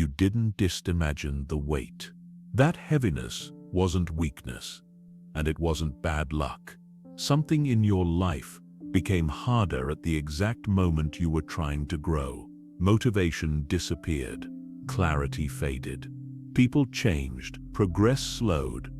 You didn't just imagine the weight. That heaviness wasn't weakness, and it wasn't bad luck. Something in your life became harder at the exact moment you were trying to grow. Motivation disappeared, clarity faded. People changed, progress slowed,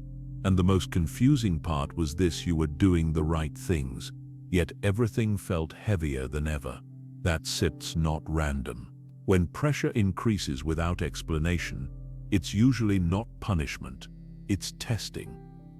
and the most confusing part was this: you were doing the right things, yet everything felt heavier than ever. That shit's not random. When pressure increases without explanation, it's usually not punishment, it's testing.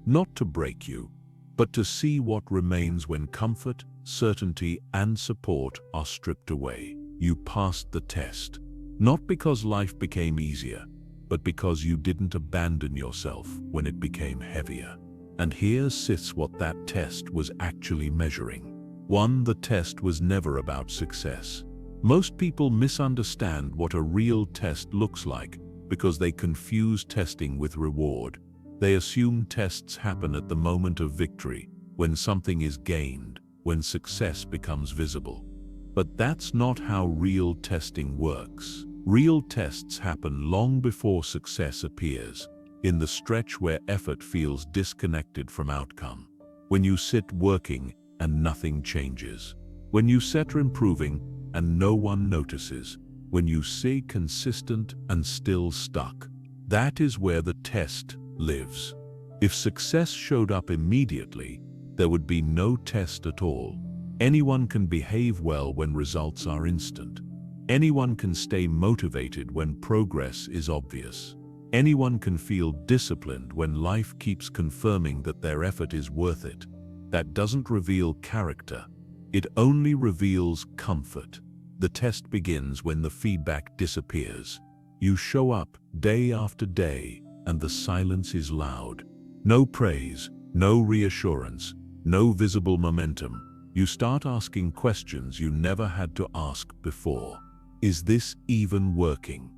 Not to break you, but to see what remains when comfort, certainty, and support are stripped away. You passed the test, not because life became easier, but because you didn't abandon yourself when it became heavier. And here sits what that test was actually measuring. 1. The test was never about success. Most people misunderstand what a real test looks like because they confuse testing with reward. They assume tests happen at the moment of victory, when something is gained, when success becomes visible. But that's not how real testing works. Real tests happen long before success appears, in the stretch where effort feels disconnected from outcome. When you sit working and nothing changes. When you set improving and no one notices. When you stay consistent and still stuck. That is where the test lives. If success showed up immediately, there would be no test at all. Anyone can behave well when results are instant. Anyone can stay motivated when progress is obvious. Anyone can feel disciplined when life keeps confirming that their effort is worth it. That doesn't reveal character. It only reveals comfort. The test begins when the feedback disappears. You show up day after day, and the silence is loud. No praise, no reassurance, no visible momentum. You start asking questions you never had to ask before. Is this even working?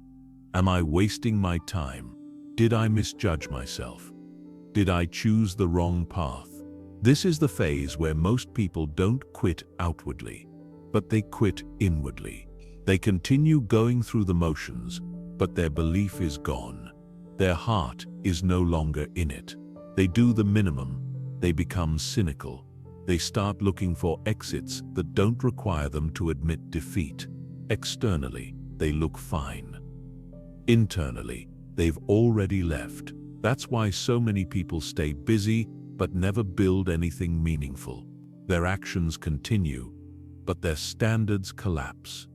Am I wasting my time? Did I misjudge myself? Did I choose the wrong path? This is the phase where most people don't quit outwardly, but they quit inwardly. They continue going through the motions, but their belief is gone. Their heart is no longer in it. They do the minimum. They become cynical. They start looking for exits that don't require them to admit defeat. Externally, they look fine. Internally, they've already left. That's why so many people stay busy but never build anything meaningful. Their actions continue, but their standards collapse.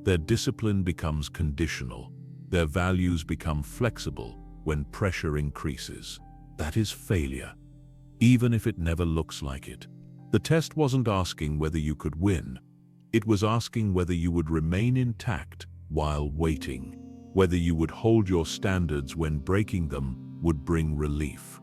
Their discipline becomes conditional. Their values become flexible when pressure increases. That is failure, even if it never looks like it. The test wasn't asking whether you could win. It was asking whether you would remain intact while waiting, whether you would hold your standards when breaking them would bring relief,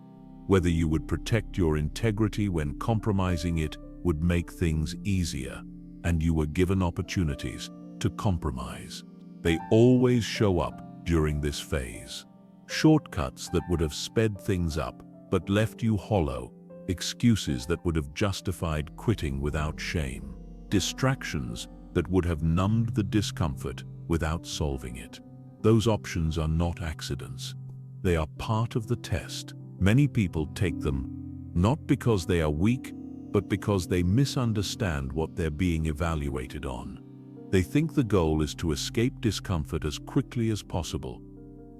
whether you would protect your integrity when compromising it would make things easier. And you were given opportunities to compromise. They always show up during this phase. Shortcuts that would have sped things up but left you hollow. Excuses that would have justified quitting without shame. Distractions that would have numbed the discomfort without solving it. Those options are not accidents. They are part of the test. Many people take them not because they are weak, but because they misunderstand what they're being evaluated on. They think the goal is to escape discomfort as quickly as possible.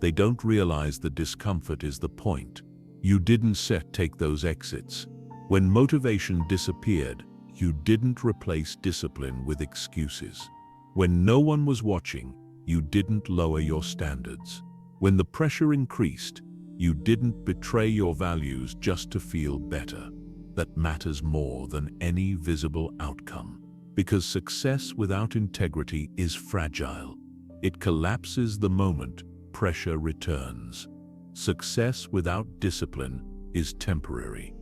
They don't realize the discomfort is the point. You didn't take those exits. When motivation disappeared, you didn't replace discipline with excuses. When no one was watching, you didn't lower your standards. When the pressure increased, you didn't betray your values just to feel better. That matters more than any visible outcome. Because success without integrity is fragile. It collapses the moment pressure returns. Success without discipline is temporary.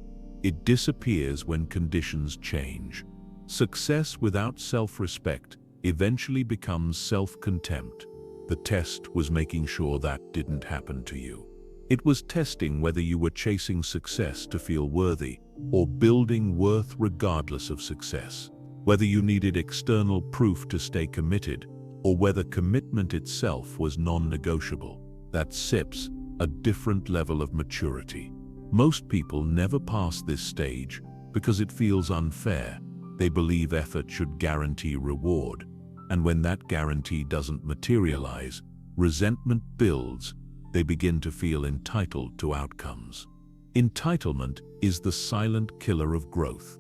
It disappears when conditions change. Success without self-respect eventually becomes self-contempt. The test was making sure that didn't happen to you. It was testing whether you were chasing success to feel worthy or building worth regardless of success. Whether you needed external proof to stay committed or whether commitment itself was non-negotiable. That sips a different level of maturity. Most people never pass this stage because it feels unfair. They believe effort should guarantee reward, and when that guarantee doesn't materialize, resentment builds. They begin to feel entitled to outcomes. Entitlement is the silent killer of growth.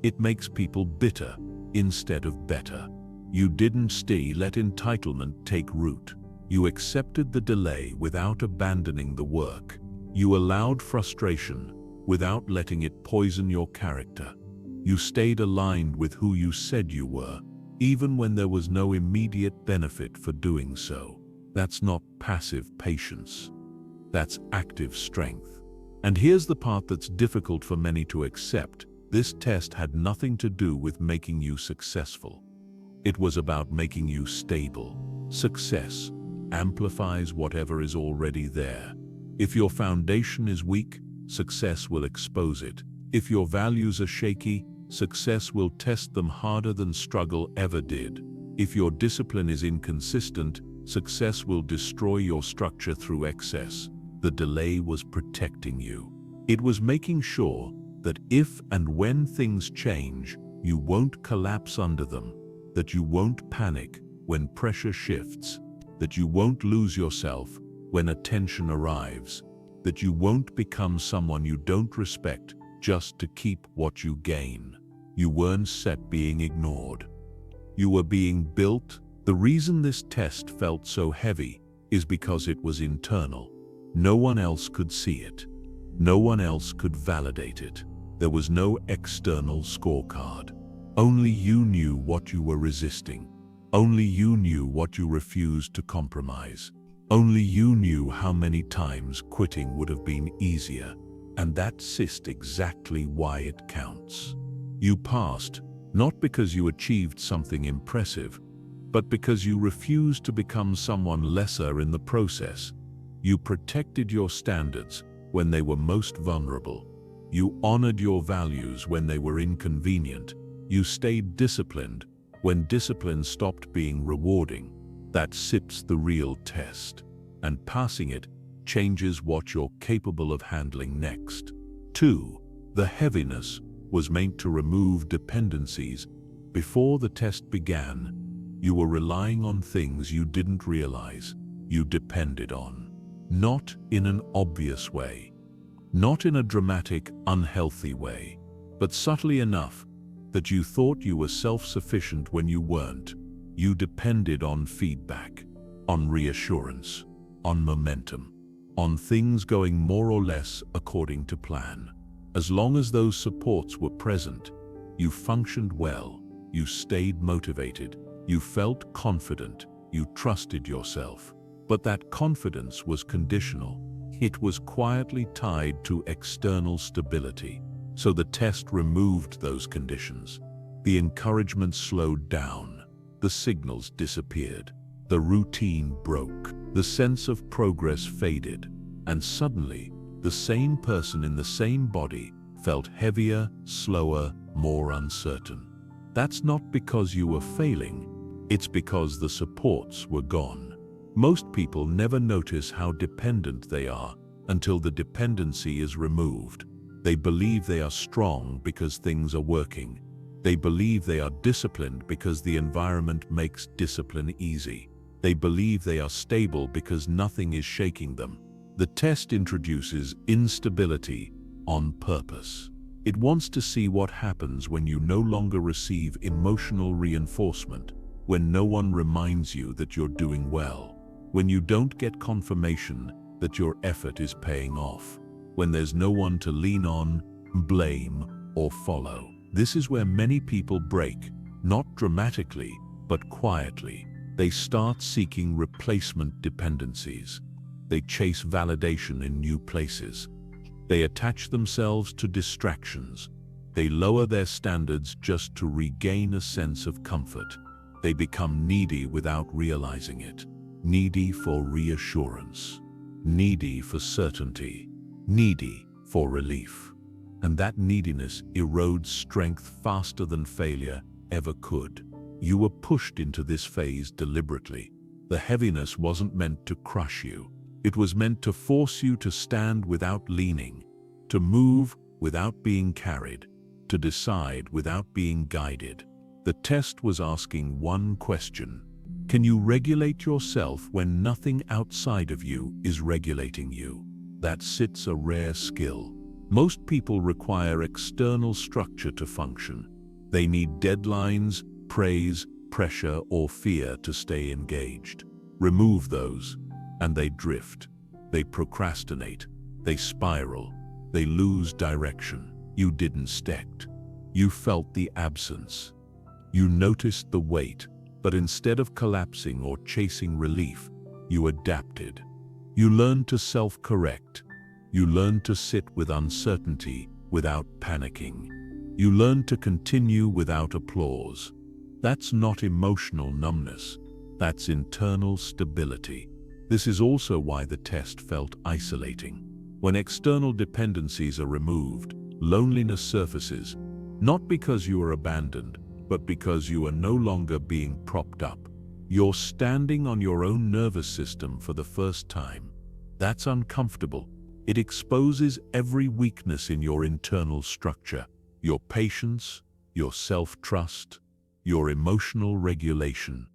It makes people bitter instead of better. You didn't let entitlement take root. You accepted the delay without abandoning the work. You allowed frustration without letting it poison your character. You stayed aligned with who you said you were, even when there was no immediate benefit for doing so. That's not passive patience. That's active strength. And here's the part that's difficult for many to accept. This test had nothing to do with making you successful. It was about making you stable. Success amplifies whatever is already there. If your foundation is weak, success will expose it. If your values are shaky, success will test them harder than struggle ever did. If your discipline is inconsistent, success will destroy your structure through excess. The delay was protecting you. It was making sure that if and when things change, you won't collapse under them, that you won't panic when pressure shifts, that you won't lose yourself when attention arrives, that you won't become someone you don't respect just to keep what you gain. You weren't set being ignored. You were being built. The reason this test felt so heavy is because it was internal. No one else could see it. No one else could validate it. There was no external scorecard. Only you knew what you were resisting. Only you knew what you refused to compromise. Only you knew how many times quitting would have been easier. And that's exactly why it counts. You passed, not because you achieved something impressive, but because you refused to become someone lesser in the process. You protected your standards when they were most vulnerable. You honored your values when they were inconvenient. You stayed disciplined when discipline stopped being rewarding. That sits the real test, and passing it changes what you're capable of handling next. 2. The heaviness was meant to remove dependencies. Before the test began, you were relying on things you didn't realize you depended on. Not in an obvious way, not in a dramatic, unhealthy way, but subtly enough that you thought you were self-sufficient when you weren't. You depended on feedback, on reassurance, on momentum, on things going more or less according to plan. As long as those supports were present, you functioned well, you stayed motivated, you felt confident, you trusted yourself. But that confidence was conditional. It was quietly tied to external stability. So the test removed those conditions. The encouragement slowed down. The signals disappeared. The routine broke. The sense of progress faded. And suddenly, the same person in the same body felt heavier, slower, more uncertain. That's not because you were failing. It's because the supports were gone. Most people never notice how dependent they are until the dependency is removed. They believe they are strong because things are working. They believe they are disciplined because the environment makes discipline easy. They believe they are stable because nothing is shaking them. The test introduces instability on purpose. It wants to see what happens when you no longer receive emotional reinforcement, when no one reminds you that you're doing well, when you don't get confirmation that your effort is paying off, when there's no one to lean on, blame, or follow. This is where many people break, not dramatically, but quietly. They start seeking replacement dependencies. They chase validation in new places. They attach themselves to distractions. They lower their standards just to regain a sense of comfort. They become needy without realizing it. Needy for reassurance. Needy for certainty. Needy for relief. And that neediness erodes strength faster than failure ever could. You were pushed into this phase deliberately. The heaviness wasn't meant to crush you. It was meant to force you to stand without leaning, to move without being carried, to decide without being guided. The test was asking one question: can you regulate yourself when nothing outside of you is regulating you? That sits a rare skill. Most people require external structure to function. They need deadlines, praise, pressure, or fear to stay engaged. Remove those, and they drift. They procrastinate. They spiral. They lose direction. You didn't stect. You felt the absence. You noticed the weight, but instead of collapsing or chasing relief, you adapted. You learned to self-correct. You learned to sit with uncertainty without panicking. You learned to continue without applause. That's not emotional numbness. That's internal stability. This is also why the test felt isolating. When external dependencies are removed, loneliness surfaces, not because you are abandoned, but because you are no longer being propped up. You're standing on your own nervous system for the first time. That's uncomfortable. It exposes every weakness in your internal structure: your patience, your self-trust, your emotional regulation,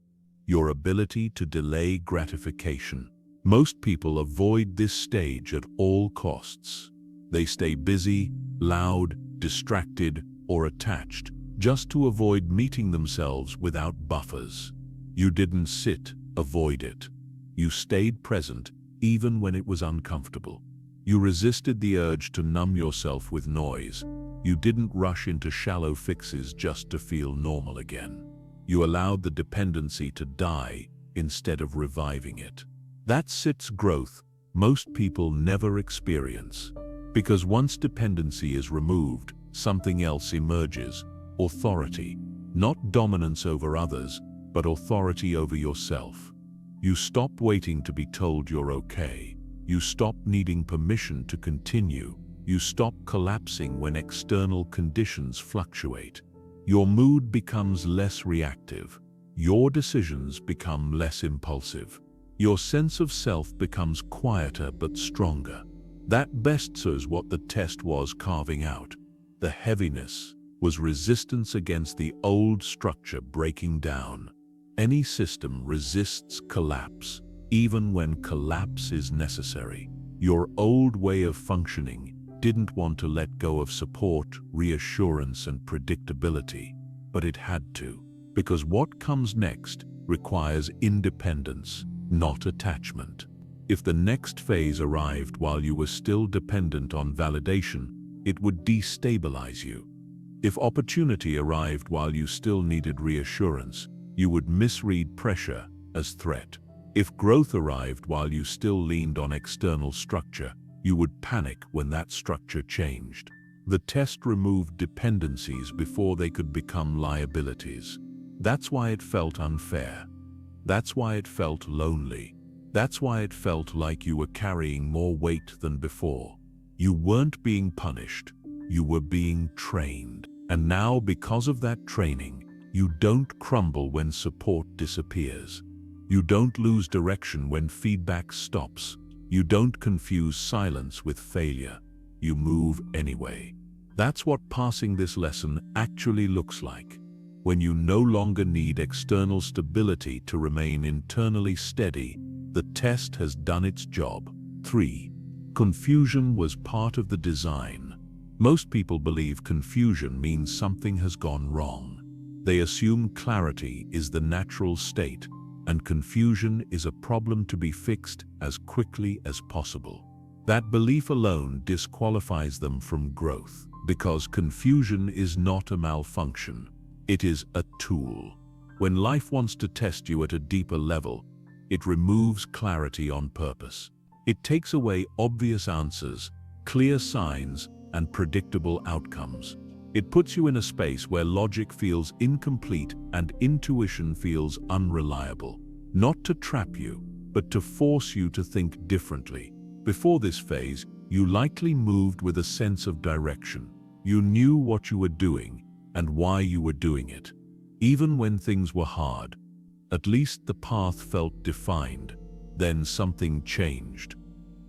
your ability to delay gratification. Most people avoid this stage at all costs. They stay busy, loud, distracted, or attached, just to avoid meeting themselves without buffers. You didn't sit, avoid it. You stayed present, even when it was uncomfortable. You resisted the urge to numb yourself with noise. You didn't rush into shallow fixes just to feel normal again. You allowed the dependency to die instead of reviving it. That sits growth most people never experience. Because once dependency is removed, something else emerges: authority. Not dominance over others, but authority over yourself. You stop waiting to be told you're okay. You stop needing permission to continue. You stop collapsing when external conditions fluctuate. Your mood becomes less reactive. Your decisions become less impulsive. Your sense of self becomes quieter but stronger. That best shows what the test was carving out. The heaviness was resistance against the old structure breaking down. Any system resists collapse, even when collapse is necessary. Your old way of functioning didn't want to let go of support, reassurance, and predictability, but it had to, because what comes next requires independence, not attachment. If the next phase arrived while you were still dependent on validation, it would destabilize you. If opportunity arrived while you still needed reassurance, you would misread pressure as threat. If growth arrived while you still leaned on external structure, you would panic when that structure changed. The test removed dependencies before they could become liabilities. That's why it felt unfair. That's why it felt lonely. That's why it felt like you were carrying more weight than before. You weren't being punished. You were being trained. And now, because of that training, you don't crumble when support disappears. You don't lose direction when feedback stops. You don't confuse silence with failure. You move anyway. That's what passing this lesson actually looks like. When you no longer need external stability to remain internally steady, the test has done its job. 3. Confusion was part of the design. Most people believe confusion means something has gone wrong. They assume clarity is the natural state, and confusion is a problem to be fixed as quickly as possible. That belief alone disqualifies them from growth, because confusion is not a malfunction. It is a tool. When life wants to test you at a deeper level, it removes clarity on purpose. It takes away obvious answers, clear signs, and predictable outcomes. It puts you in a space where logic feels incomplete and intuition feels unreliable. Not to trap you, but to force you to think differently. Before this phase, you likely moved with a sense of direction. You knew what you were doing and why you were doing it. Even when things were hard, at least the path felt defined. Then something changed.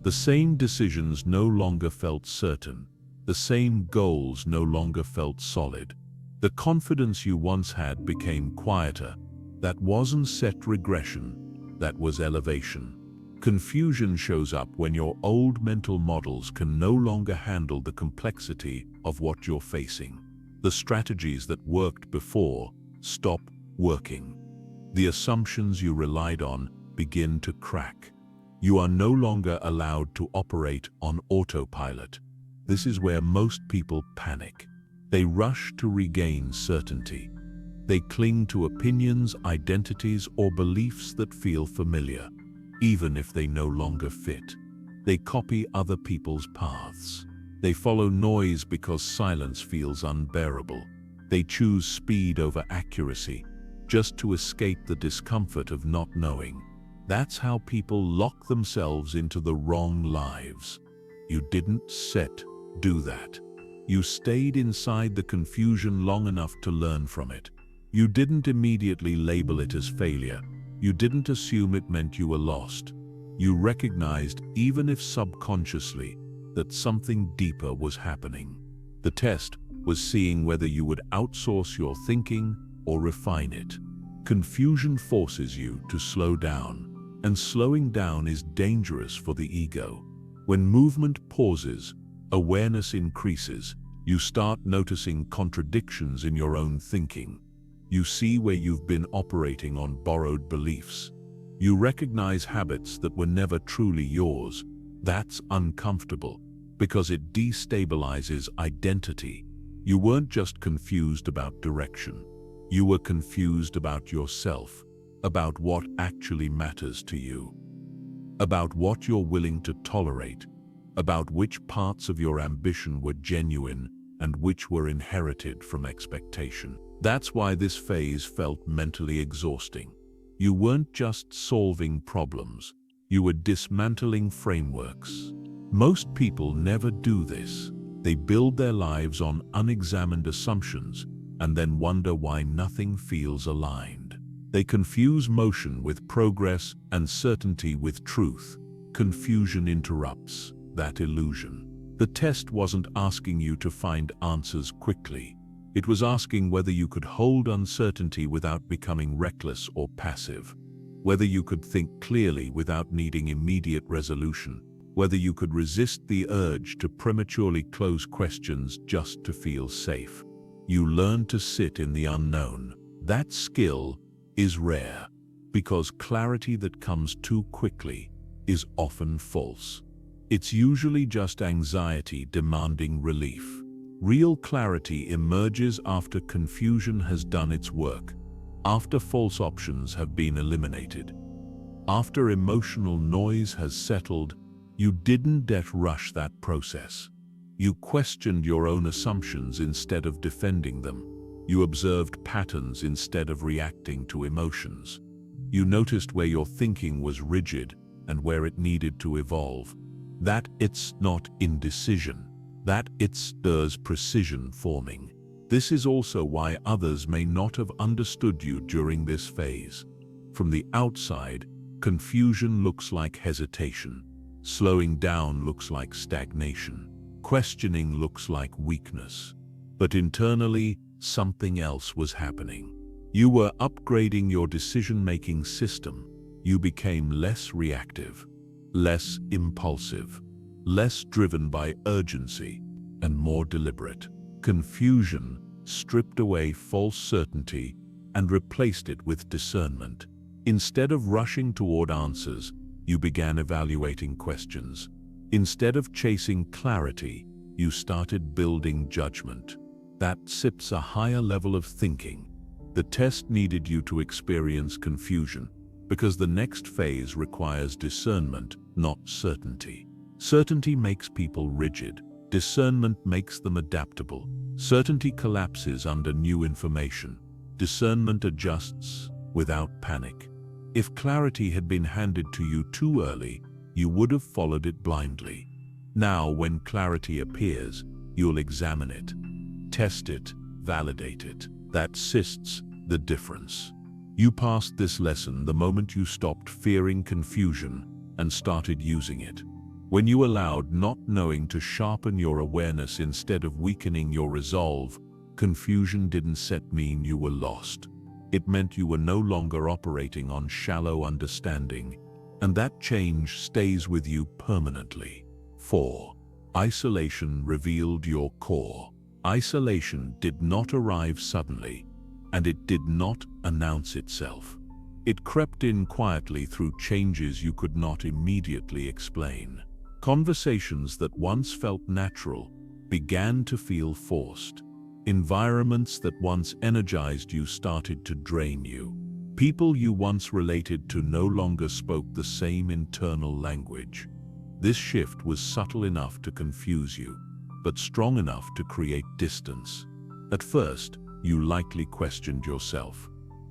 The same decisions no longer felt certain. The same goals no longer felt solid. The confidence you once had became quieter. That wasn't set regression, that was elevation. Confusion shows up when your old mental models can no longer handle the complexity of what you're facing. The strategies that worked before stop working. The assumptions you relied on begin to crack. You are no longer allowed to operate on autopilot. This is where most people panic. They rush to regain certainty. They cling to opinions, identities, or beliefs that feel familiar, even if they no longer fit. They copy other people's paths. They follow noise because silence feels unbearable. They choose speed over accuracy, just to escape the discomfort of not knowing. That's how people lock themselves into the wrong lives. You didn't do that. You stayed inside the confusion long enough to learn from it. You didn't immediately label it as failure. You didn't assume it meant you were lost. You recognized, even if subconsciously, that something deeper was happening. The test was seeing whether you would outsource your thinking or refine it. Confusion forces you to slow down, and slowing down is dangerous for the ego. When movement pauses, awareness increases. You start noticing contradictions in your own thinking. You see where you've been operating on borrowed beliefs. You recognize habits that were never truly yours. That's uncomfortable, because it destabilizes identity. You weren't just confused about direction. You were confused about yourself, about what actually matters to you, about what you're willing to tolerate, about which parts of your ambition were genuine and which were inherited from expectation. That's why this phase felt mentally exhausting. You weren't just solving problems, you were dismantling frameworks. Most people never do this. They build their lives on unexamined assumptions and then wonder why nothing feels aligned. They confuse motion with progress and certainty with truth. Confusion interrupts that illusion. The test wasn't asking you to find answers quickly. It was asking whether you could hold uncertainty without becoming reckless or passive, whether you could think clearly without needing immediate resolution, whether you could resist the urge to prematurely close questions just to feel safe. You learn to sit in the unknown. That skill is rare, because clarity that comes too quickly is often false. It's usually just anxiety demanding relief. Real clarity emerges after confusion has done its work, after false options have been eliminated, after emotional noise has settled. You didn't rush that process. You questioned your own assumptions instead of defending them. You observed patterns instead of reacting to emotions. You noticed where your thinking was rigid and where it needed to evolve. That it's not indecision. That there's precision forming. This is also why others may not have understood you during this phase. From the outside, confusion looks like hesitation. Slowing down looks like stagnation. Questioning looks like weakness. But internally, something else was happening. You were upgrading your decision-making system. You became less reactive, less impulsive, less driven by urgency, and more deliberate. Confusion stripped away false certainty and replaced it with discernment. Instead of rushing toward answers, you began evaluating questions. Instead of chasing clarity, you started building judgment. That sips a higher level of thinking. The test needed you to experience confusion, because the next phase requires discernment, not certainty. Certainty makes people rigid. Discernment makes them adaptable. Certainty collapses under new information. Discernment adjusts without panic. If clarity had been handed to you too early, you would have followed it blindly. Now, when clarity appears, you'll examine it, test it, validate it. That the difference. You passed this lesson the moment you stopped fearing confusion and started using it. When you allowed not knowing to sharpen your awareness instead of weakening your resolve, confusion didn't mean you were lost. It meant you were no longer operating on shallow understanding, and that change stays with you permanently. 4. Isolation revealed your core. Isolation did not arrive suddenly, and it did not announce itself. It crept in quietly through changes you could not immediately explain. Conversations that once felt natural began to feel forced. Environments that once energized you started to drain you. People you once related to no longer spoke the same internal language. This shift was subtle enough to confuse you, but strong enough to create distance. At first, you likely questioned yourself.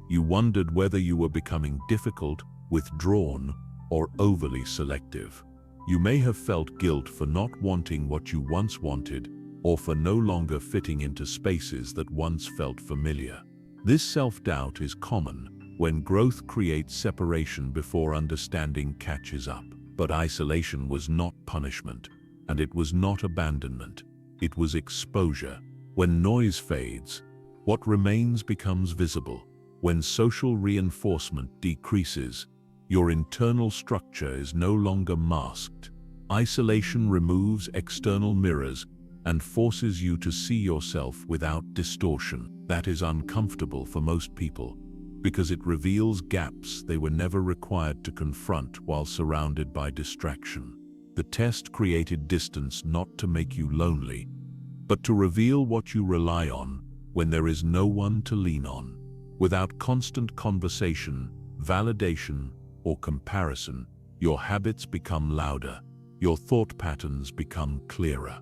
You wondered whether you were becoming difficult, withdrawn, or overly selective. You may have felt guilt for not wanting what you once wanted, or for no longer fitting into spaces that once felt familiar. This self-doubt is common when growth creates separation before understanding catches up. But isolation was not punishment, and it was not abandonment. It was exposure. When noise fades, what remains becomes visible. When social reinforcement decreases, your internal structure is no longer masked. Isolation removes external mirrors and forces you to see yourself without distortion. That is uncomfortable for most people, because it reveals gaps they were never required to confront while surrounded by distraction. The test created distance not to make you lonely, but to reveal what you rely on when there is no one to lean on. Without constant conversation, validation, or comparison, your habits become louder, your thought patterns become clearer.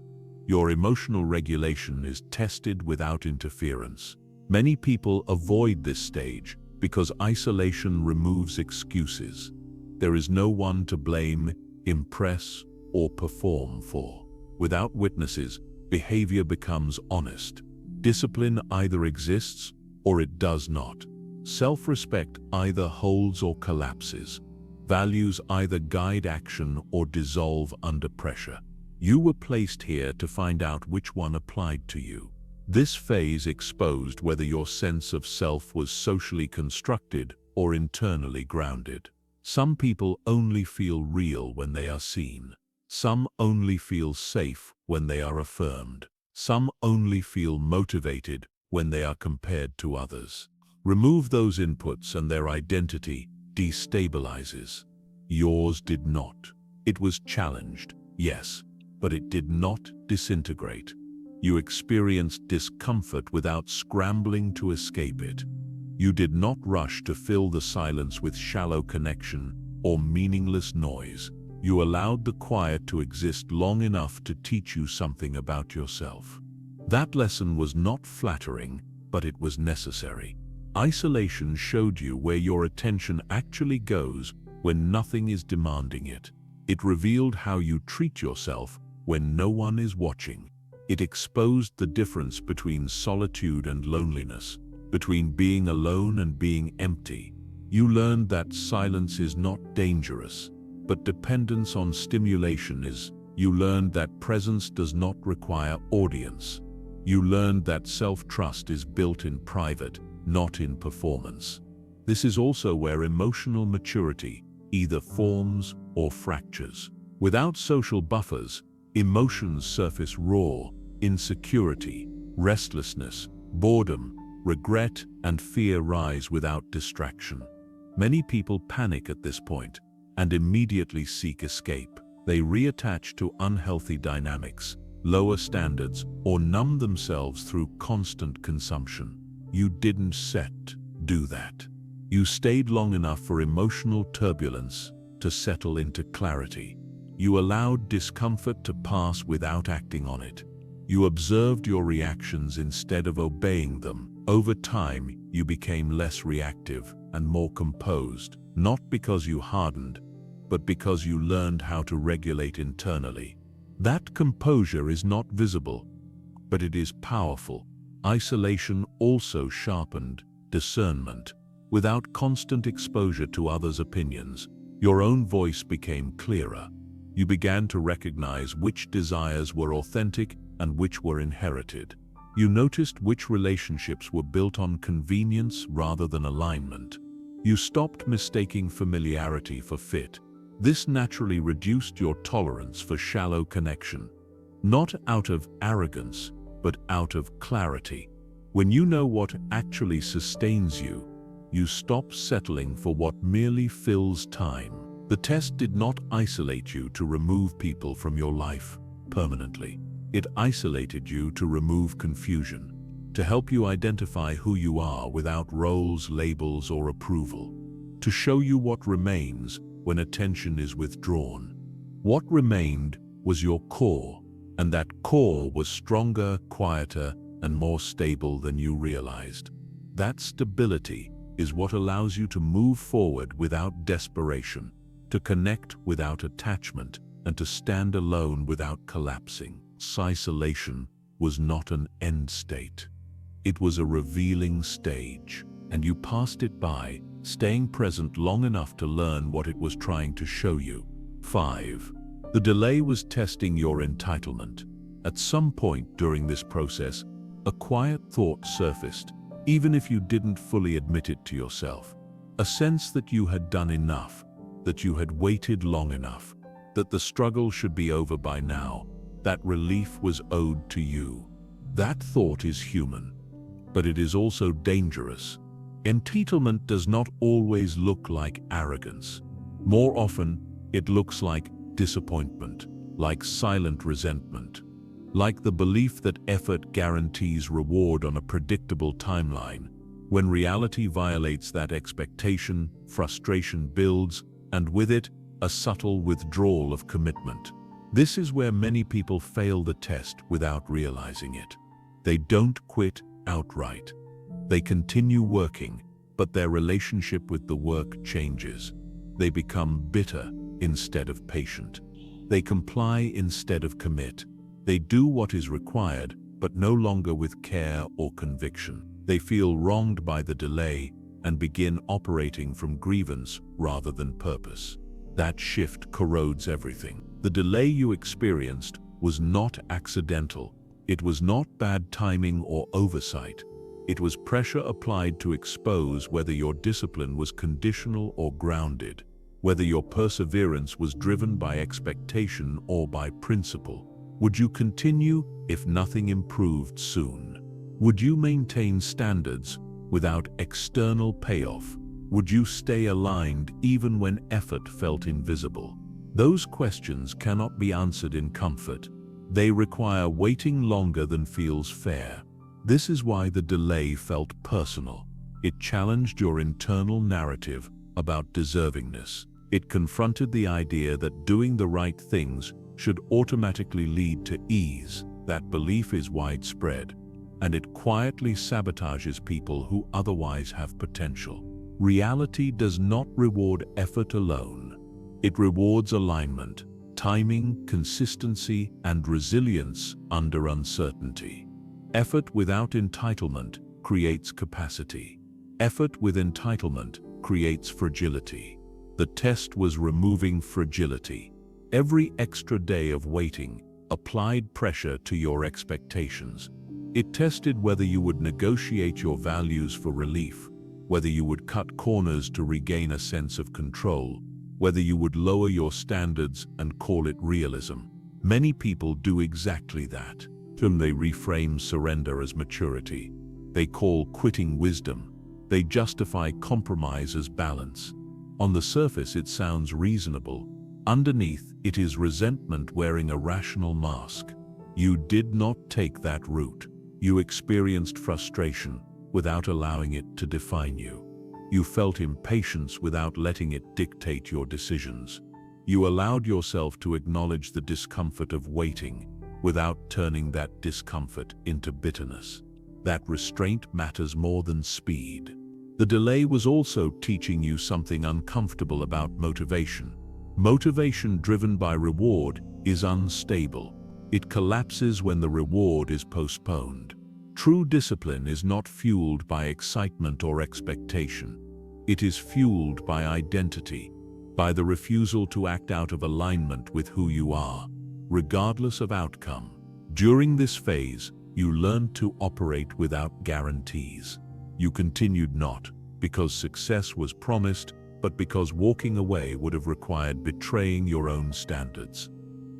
Your emotional regulation is tested without interference. Many people avoid this stage because isolation removes excuses. There is no one to blame, impress, or perform for. Without witnesses, behavior becomes honest. Discipline either exists or it does not. Self-respect either holds or collapses. Values either guide action or dissolve under pressure. You were placed here to find out which one applied to you. This phase exposed whether your sense of self was socially constructed or internally grounded. Some people only feel real when they are seen. Some only feel safe when they are affirmed. Some only feel motivated when they are compared to others. Remove those inputs and their identity destabilizes. Yours did not. It was challenged, yes, but it did not disintegrate. You experienced discomfort without scrambling to escape it. You did not rush to fill the silence with shallow connection or meaningless noise. You allowed the quiet to exist long enough to teach you something about yourself. That lesson was not flattering, but it was necessary. Isolation showed you where your attention actually goes when nothing is demanding it. It revealed how you treat yourself when no one is watching. It exposed the difference between solitude and loneliness, between being alone and being empty. You learned that silence is not dangerous, but dependence on stimulation is. You learned that presence does not require audience. You learned that self-trust is built in private, not in performance. This is also where emotional maturity either forms or fractures. Without social buffers, emotions surface raw. Insecurity, restlessness, boredom, regret, and fear rise without distraction. Many people panic at this point and immediately seek escape. They reattach to unhealthy dynamics, lower standards, or numb themselves through constant consumption. You didn't do that. You stayed long enough for emotional turbulence to settle into clarity. You allowed discomfort to pass without acting on it. You observed your reactions instead of obeying them. Over time, you became less reactive and more composed, not because you hardened, but because you learned how to regulate internally. That composure is not visible, but it is powerful. Isolation also sharpened discernment, without constant exposure to others' opinions, your own voice became clearer. You began to recognize which desires were authentic and which were inherited. You noticed which relationships were built on convenience rather than alignment. You stopped mistaking familiarity for fit. This naturally reduced your tolerance for shallow connection, not out of arrogance, but out of clarity. When you know what actually sustains you, you stop settling for what merely fills time. The test did not isolate you to remove people from your life permanently. It isolated you to remove confusion, to help you identify who you are without roles, labels, or approval, to show you what remains when attention is withdrawn. What remained was your core, and that core was stronger, quieter, and more stable than you realized. That stability is what allows you to move forward without desperation, to connect without attachment, and to stand alone without collapsing. Isolation was not an end state. It was a revealing stage, and you passed it by, staying present long enough to learn what it was trying to show you. 5. The delay was testing your entitlement. At some point during this process, a quiet thought surfaced, even if you didn't fully admit it to yourself. A sense that you had done enough, that you had waited long enough, that the struggle should be over by now, that relief was owed to you. That thought is human, but it is also dangerous. Entitlement does not always look like arrogance. More often, it looks like disappointment, like silent resentment, like the belief that effort guarantees reward on a predictable timeline. When reality violates that expectation, frustration builds, and with it, a subtle withdrawal of commitment. This is where many people fail the test without realizing it. They don't quit outright. They continue working, but their relationship with the work changes. They become bitter instead of patient. They comply instead of commit. They do what is required, but no longer with care or conviction. They feel wronged by the delay and begin operating from grievance rather than purpose. That shift corrodes everything. The delay you experienced was not accidental. It was not bad timing or oversight. It was pressure applied to expose whether your discipline was conditional or grounded, whether your perseverance was driven by expectation or by principle. Would you continue if nothing improved soon? Would you maintain standards without external payoff? Would you stay aligned even when effort felt invisible? Those questions cannot be answered in comfort. They require waiting longer than feels fair. This is why the delay felt personal. It challenged your internal narrative about deservingness. It confronted the idea that doing the right things should automatically lead to ease. That belief is widespread, and it quietly sabotages people who otherwise have potential. Reality does not reward effort alone. It rewards alignment, timing, consistency, and resilience under uncertainty. Effort without entitlement creates capacity. Effort with entitlement creates fragility. The test was removing fragility. Every extra day of waiting applied pressure to your expectations. It tested whether you would negotiate your values for relief, whether you would cut corners to regain a sense of control, whether you would lower your standards and call it realism. Many people do exactly that. They reframe surrender as maturity. They call quitting wisdom. They justify compromise as balance. On the surface, it sounds reasonable. Underneath, it is resentment wearing a rational mask. You did not take that route. You experienced frustration without allowing it to define you. You felt impatience without letting it dictate your decisions. You allowed yourself to acknowledge the discomfort of waiting without turning that discomfort into bitterness. That restraint matters more than speed. The delay was also teaching you something uncomfortable about motivation. Motivation driven by reward is unstable. It collapses when the reward is postponed. True discipline is not fueled by excitement or expectation. It is fueled by identity, by the refusal to act out of alignment with who you are, regardless of outcome. During this phase, you learned to operate without guarantees. You continued not because success was promised, but because walking away would have required betraying your own standards.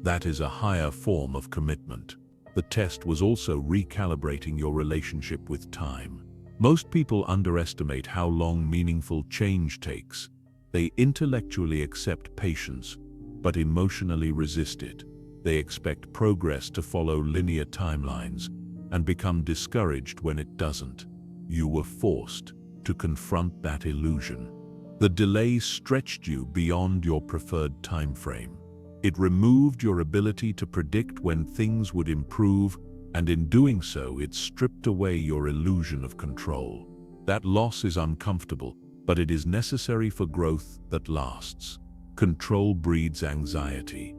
That is a higher form of commitment. The test was also recalibrating your relationship with time. Most people underestimate how long meaningful change takes. They intellectually accept patience, but emotionally resist it. They expect progress to follow linear timelines and become discouraged when it doesn't. You were forced to confront that illusion. The delay stretched you beyond your preferred time frame. It removed your ability to predict when things would improve, and in doing so, it stripped away your illusion of control. That loss is uncomfortable, but it is necessary for growth that lasts. Control breeds anxiety.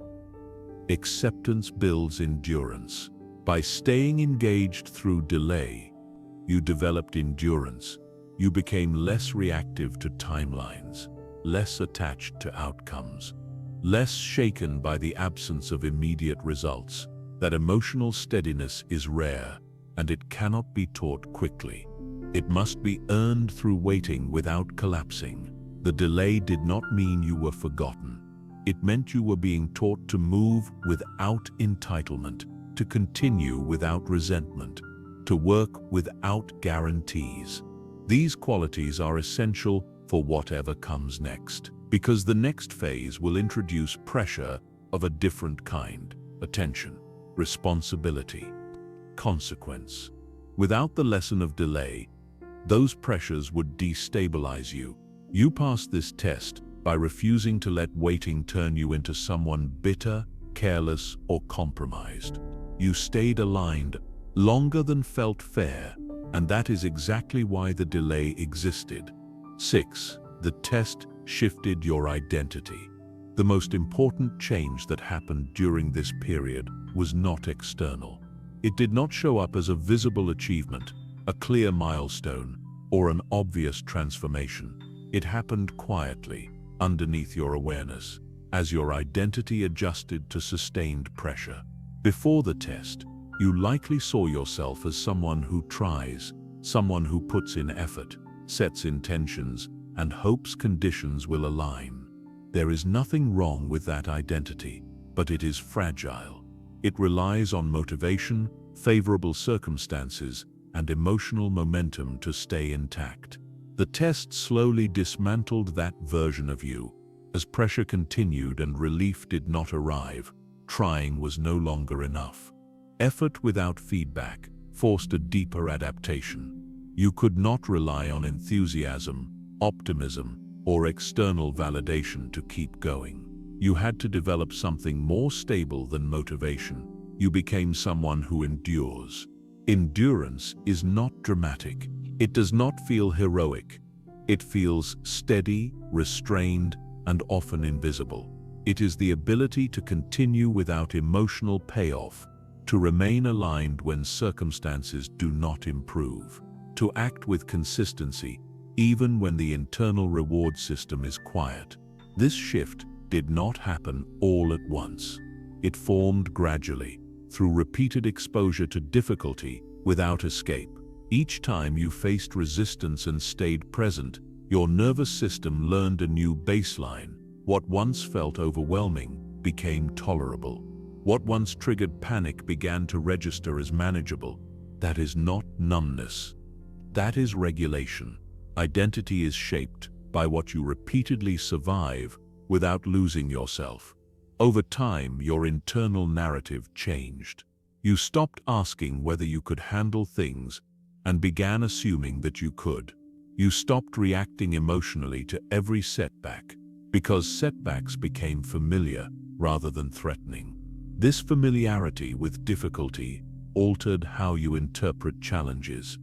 Acceptance builds endurance. By staying engaged through delay, you developed endurance. You became less reactive to timelines, less attached to outcomes, less shaken by the absence of immediate results. That emotional steadiness is rare, and it cannot be taught quickly. It must be earned through waiting without collapsing. The delay did not mean you were forgotten. It meant you were being taught to move without entitlement, to continue without resentment, to work without guarantees. These qualities are essential for whatever comes next, because the next phase will introduce pressure of a different kind: attention, responsibility, consequence. Without the lesson of delay, those pressures would destabilize you. You passed this test by refusing to let waiting turn you into someone bitter, careless, or compromised. You stayed aligned longer than felt fair, and that is exactly why the delay existed. 6. The test shifted your identity. The most important change that happened during this period was not external. It did not show up as a visible achievement, a clear milestone, or an obvious transformation. It happened quietly, underneath your awareness, as your identity adjusted to sustained pressure. Before the test, you likely saw yourself as someone who tries, someone who puts in effort, sets intentions, and hopes conditions will align. There is nothing wrong with that identity, but it is fragile. It relies on motivation, favorable circumstances, and emotional momentum to stay intact. The test slowly dismantled that version of you. As pressure continued and relief did not arrive, trying was no longer enough. Effort without feedback forced a deeper adaptation. You could not rely on enthusiasm, optimism, or external validation to keep going. You had to develop something more stable than motivation. You became someone who endures. Endurance is not dramatic. It does not feel heroic. It feels steady, restrained, and often invisible. It is the ability to continue without emotional payoff, to remain aligned when circumstances do not improve, to act with consistency even when the internal reward system is quiet. This shift did not happen all at once. It formed gradually, through repeated exposure to difficulty without escape. Each time you faced resistance and stayed present, your nervous system learned a new baseline. What once felt overwhelming became tolerable. What once triggered panic began to register as manageable. That is not numbness. That is regulation. Identity is shaped by what you repeatedly survive without losing yourself. Over time, your internal narrative changed. You stopped asking whether you could handle things and began assuming that you could. You stopped reacting emotionally to every setback because setbacks became familiar rather than threatening. This familiarity with difficulty altered how you interpret challenges.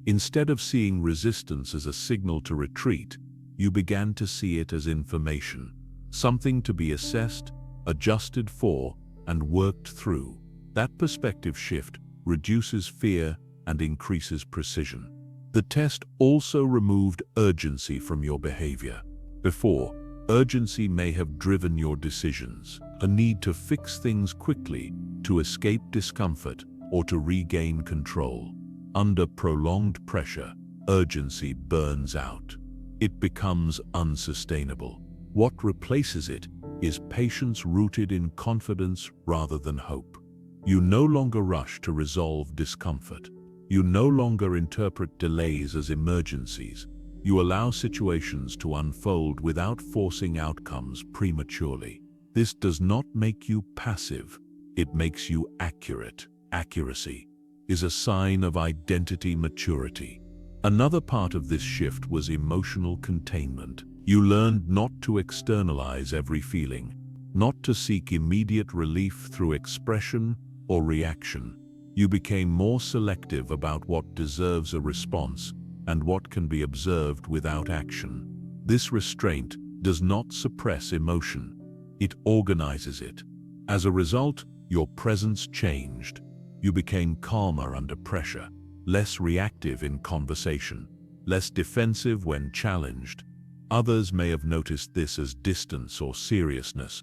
Instead of seeing resistance as a signal to retreat, you began to see it as information, something to be assessed, adjusted for, and worked through. That perspective shift reduces fear and increases precision. The test also removed urgency from your behavior. Before, urgency may have driven your decisions, a need to fix things quickly, to escape discomfort, or to regain control. Under prolonged pressure, urgency burns out. It becomes unsustainable. What replaces it is patience rooted in confidence rather than hope. You no longer rush to resolve discomfort. You no longer interpret delays as emergencies. You allow situations to unfold without forcing outcomes prematurely. This does not make you passive. It makes you accurate. Accuracy is a sign of identity maturity. Another part of this shift was emotional containment. You learned not to externalize every feeling, not to seek immediate relief through expression or reaction. You became more selective about what deserves a response and what can be observed without action. This restraint does not suppress emotion, it organizes it. As a result, your presence changed. You became calmer under pressure, less reactive in conversation, less defensive when challenged. Others may have noticed this as distance or seriousness,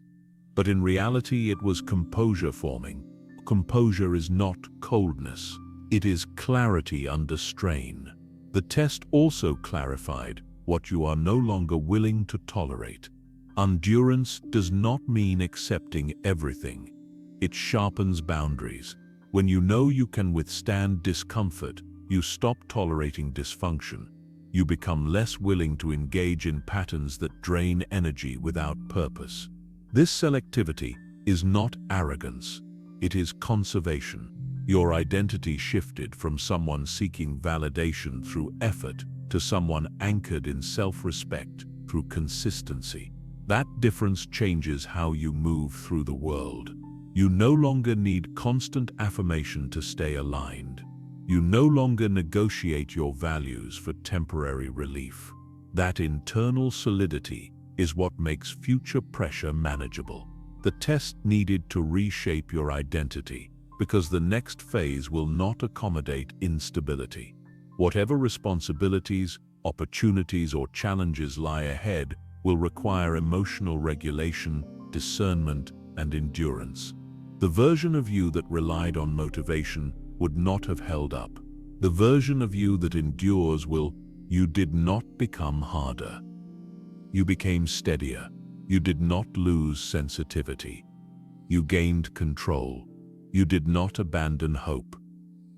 but in reality it was composure forming. Composure is not coldness, it is clarity under strain. The test also clarified what you are no longer willing to tolerate. Endurance does not mean accepting everything. It sharpens boundaries. When you know you can withstand discomfort, you stop tolerating dysfunction. You become less willing to engage in patterns that drain energy without purpose. This selectivity is not arrogance, it is conservation. Your identity shifted from someone seeking validation through effort to someone anchored in self-respect through consistency. That difference changes how you move through the world. You no longer need constant affirmation to stay aligned. You no longer negotiate your values for temporary relief. That internal solidity is what makes future pressure manageable. The test needed to reshape your identity because the next phase will not accommodate instability. Whatever responsibilities, opportunities, or challenges lie ahead will require emotional regulation, discernment, and endurance. The version of you that relied on motivation would not have held up. The version of you that endures will. You did not become harder. You became steadier. You did not lose sensitivity. You gained control. You did not abandon hope.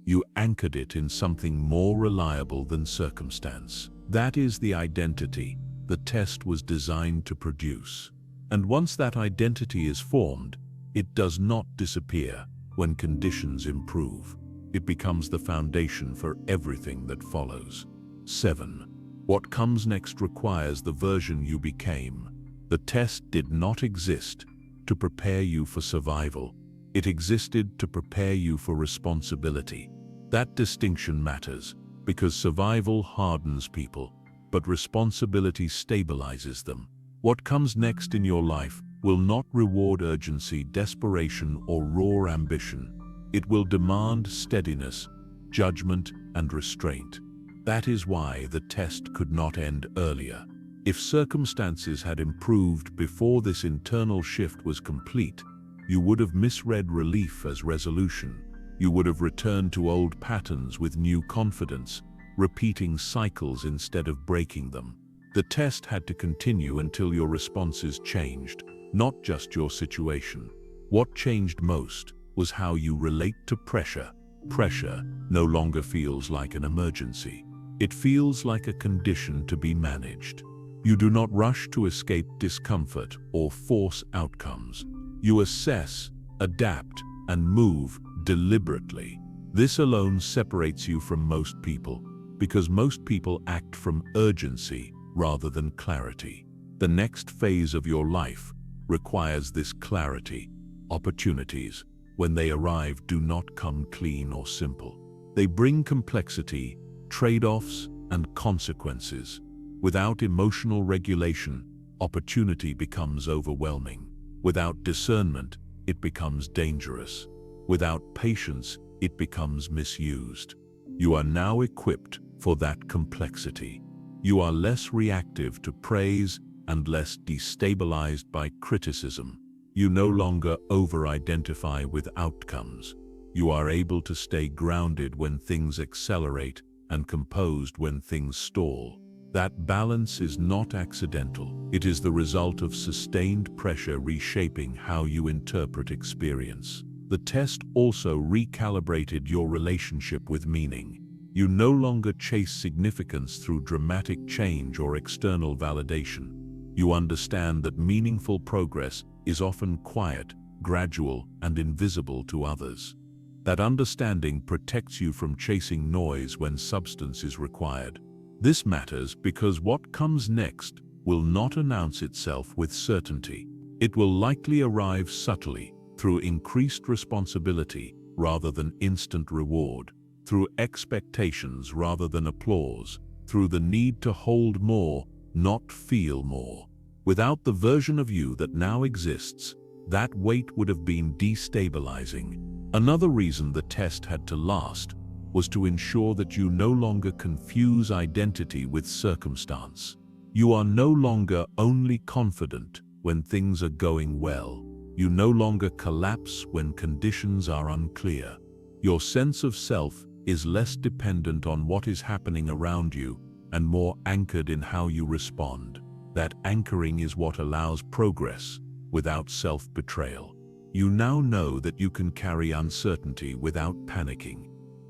You anchored it in something more reliable than circumstance. That is the identity the test was designed to produce. And once that identity is formed, it does not disappear when conditions improve. It becomes the foundation for everything that follows. 7. What comes next requires the version you became. The test did not exist to prepare you for survival. It existed to prepare you for responsibility. That distinction matters because survival hardens people, but responsibility stabilizes them. What comes next in your life will not reward urgency, desperation, or raw ambition. It will demand steadiness, judgment, and restraint. That is why the test could not end earlier. If circumstances had improved before this internal shift was complete, you would have misread relief as resolution. You would have returned to old patterns with new confidence, repeating cycles instead of breaking them. The test had to continue until your responses changed, not just your situation. What changed most was how you relate to pressure. Pressure no longer feels like an emergency. It feels like a condition to be managed. You do not rush to escape discomfort or force outcomes. You assess, adapt, and move deliberately. This alone separates you from most people, because most people act from urgency rather than clarity. The next phase of your life requires this clarity. Opportunities, when they arrive, do not come clean or simple. They bring complexity, trade-offs, and consequences. Without emotional regulation, opportunity becomes overwhelming. Without discernment, it becomes dangerous. Without patience, it becomes misused. You are now equipped for that complexity. You are less reactive to praise and less destabilized by criticism. You no longer over-identify with outcomes. You are able to stay grounded when things accelerate and composed when things stall. That balance is not accidental. It is the result of sustained pressure reshaping how you interpret experience. The test also recalibrated your relationship with meaning. You no longer chase significance through dramatic change or external validation. You understand that meaningful progress is often quiet, gradual, and invisible to others. That understanding protects you from chasing noise when substance is required. This matters because what comes next will not announce itself with certainty. It will likely arrive subtly, through increased responsibility rather than instant reward, through expectations rather than applause, through the need to hold more, not feel more. Without the version of you that now exists, that weight would have been destabilizing. Another reason the test had to last was to ensure that you no longer confuse identity with circumstance. You are no longer only confident when things are going well. You no longer collapse when conditions are unclear. Your sense of self is less dependent on what is happening around you and more anchored in how you respond. That anchoring is what allows progress without self-betrayal. You now know that you can carry uncertainty without panicking.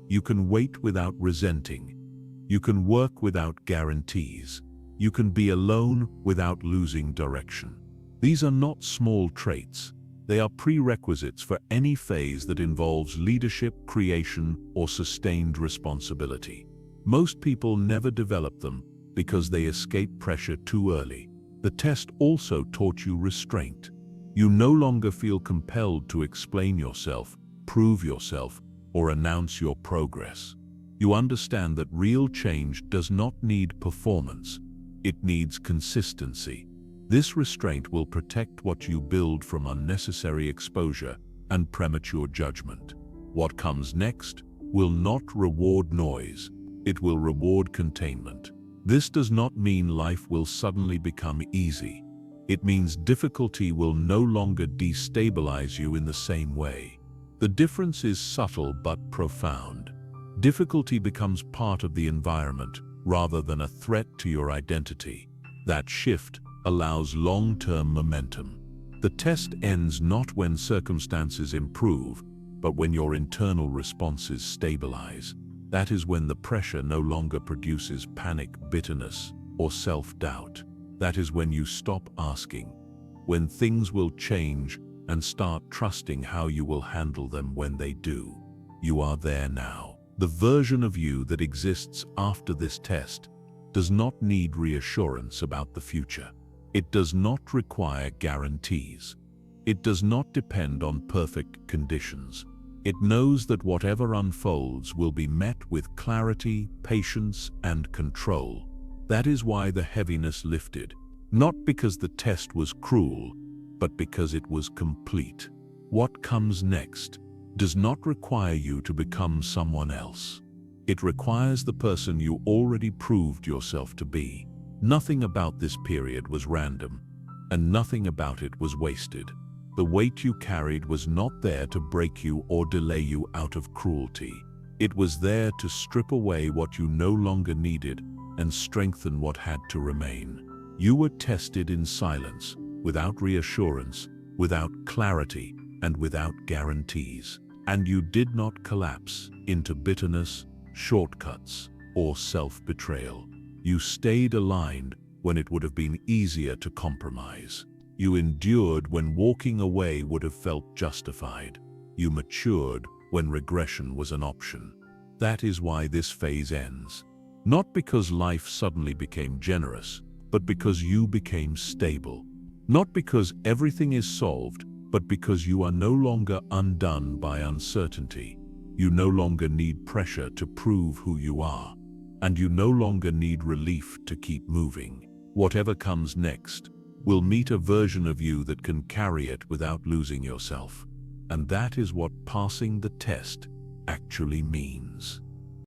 You can wait without resenting. You can work without guarantees. You can be alone without losing direction. These are not small traits. They are prerequisites for any phase that involves leadership, creation, or sustained responsibility. Most people never develop them because they escape pressure too early. The test also taught you restraint. You no longer feel compelled to explain yourself, prove yourself, or announce your progress. You understand that real change does not need performance. It needs consistency. This restraint will protect what you build from unnecessary exposure and premature judgment. What comes next will not reward noise. It will reward containment. This does not mean life will suddenly become easy. It means difficulty will no longer destabilize you in the same way. The difference is subtle but profound. Difficulty becomes part of the environment rather than a threat to your identity. That shift allows long-term momentum. The test ends not when circumstances improve, but when your internal responses stabilize. That is when the pressure no longer produces panic, bitterness, or self-doubt. That is when you stop asking when things will change and start trusting how you will handle them when they do. You are there now. The version of you that exists after this test does not need reassurance about the future. It does not require guarantees. It does not depend on perfect conditions. It knows that whatever unfolds will be met with clarity, patience, and control. That is why the heaviness lifted, not because the test was cruel, but because it was complete. What comes next does not require you to become someone else. It requires the person you already proved yourself to be. Nothing about this period was random, and nothing about it was wasted. The weight you carried was not there to break you or delay you out of cruelty. It was there to strip away what you no longer needed and strengthen what had to remain. You were tested in silence, without reassurance, without clarity, and without guarantees. And you did not collapse into bitterness, shortcuts, or self-betrayal. You stayed aligned when it would have been easier to compromise. You endured when walking away would have felt justified. You matured when regression was an option. That is why this phase ends. Not because life suddenly became generous, but because you became stable. Not because everything is solved, but because you are no longer undone by uncertainty. You no longer need pressure to prove who you are. And you no longer need relief to keep moving. Whatever comes next will meet a version of you that can carry it without losing yourself. And that is what passing the test actually means.